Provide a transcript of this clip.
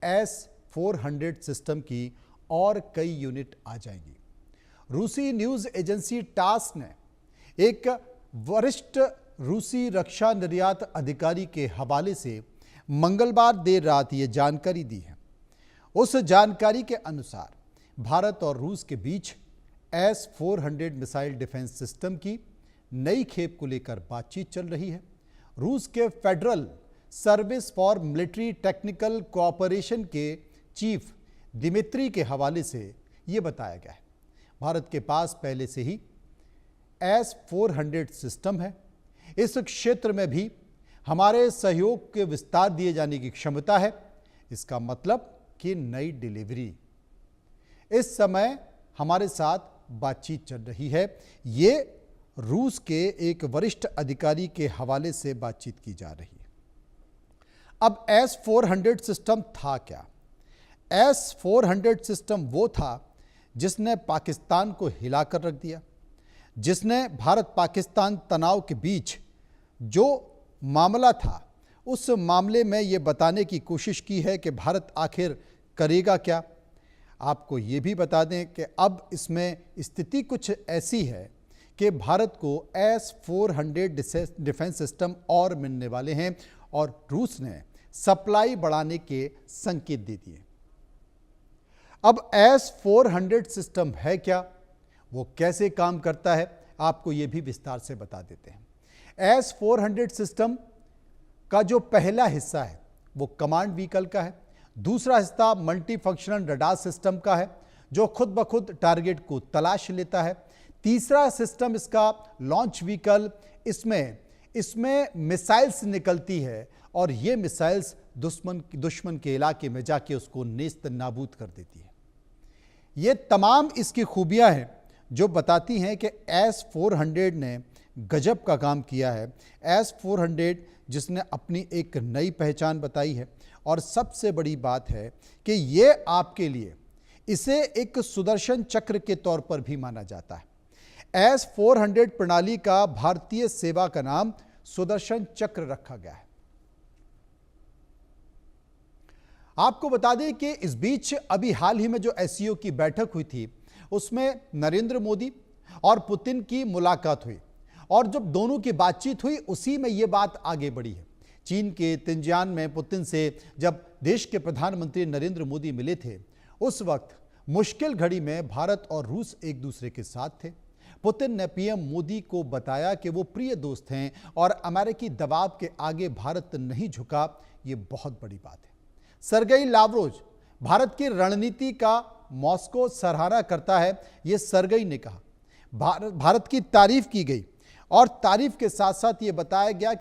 S-400 system की और कई यूनिट आ जाएंगी। रूसी न्यूज एजेंसी टास ने एक वरिष्ठ रूसी रक्षा निर्यात अधिकारी के हवाले से मंगलवार देर रात यह जानकारी दी है। उस जानकारी के अनुसार भारत और रूस के बीच S-400 मिसाइल डिफेंस सिस्टम की नई खेप को लेकर बातचीत चल रही है। रूस के federal service for military technical cooperation के चीफ दिमित्री के हवाले से यह बताया गया है। भारत के पास पहले से ही S-400 सिस्टम है। इस क्षेत्र में भी हमारे सहयोग के विस्तार दिए जाने की क्षमता है। इसका मतलब कि नई डिलीवरी इस समय हमारे साथ बातचीत चल रही है। ये रूस के एक वरिष्ठ अधिकारी के हवाले से बातचीत की जा रही है। अब S-400 सिस्टम था क्या? S-400 सिस्टम वो था जिसने पाकिस्तान को हिलाकर रख दिया, जिसने भारत पाकिस्तान तनाव के बीच जो मामला था उस मामले में ये बताने की कोशिश की है कि भारत आखिर करेगा क्या। आपको ये भी बता दें कि अब इसमें स्थिति कुछ ऐसी है कि भारत को S-400 डिफेंस सिस्टम और मिलने वाले हैं और रूस ने सप्लाई बढ़ाने के संकेत दे दिए। अब S-400 सिस्टम है क्या, वो कैसे काम करता है, आपको ये भी विस्तार से बता देते हैं। S-400 सिस्टम का जो पहला हिस्सा है वो कमांड व्हीकल का है। दूसरा हिस्सा मल्टी फंक्शनल रडार सिस्टम का है जो खुद ब खुद टारगेट को तलाश लेता है। तीसरा सिस्टम इसका लॉन्च व्हीकल, इसमें मिसाइल्स निकलती है और ये मिसाइल्स दुश्मन के इलाके में जाके उसको नेस्त नाबूद कर देती है। ये तमाम इसकी खूबियां हैं जो बताती हैं कि S-400 ने गजब का काम किया है। S-400 जिसने अपनी एक नई पहचान बताई है और सबसे बड़ी बात है कि ये आपके लिए इसे एक सुदर्शन चक्र के तौर पर भी माना जाता है। S-400 प्रणाली का भारतीय सेवा का नाम सुदर्शन चक्र रखा गया है। आपको बता दें कि इस बीच अभी हाल ही में जो SCO की बैठक हुई थी उसमें नरेंद्र मोदी और पुतिन की मुलाकात हुई और जब दोनों की बातचीत हुई उसी में यह बात आगे बढ़ी है। चीन के तिनजियान में पुतिन से जब देश के प्रधानमंत्री नरेंद्र मोदी मिले थे उस वक्त मुश्किल घड़ी में भारत और रूस एक दूसरे के साथ थे। पुतिन ने पीएम मोदी को बताया कि वो प्रिय दोस्त हैं और अमेरिकी दबाव के आगे भारत नहीं झुका। ये बहुत बड़ी बात है। सर्गेई लावरोव भारत की रणनीति का मॉस्को सराहना करता है, ये सर्गेई ने कहा। भारत की तारीफ की गई और तारीफ के साथ साथ ये बताया गया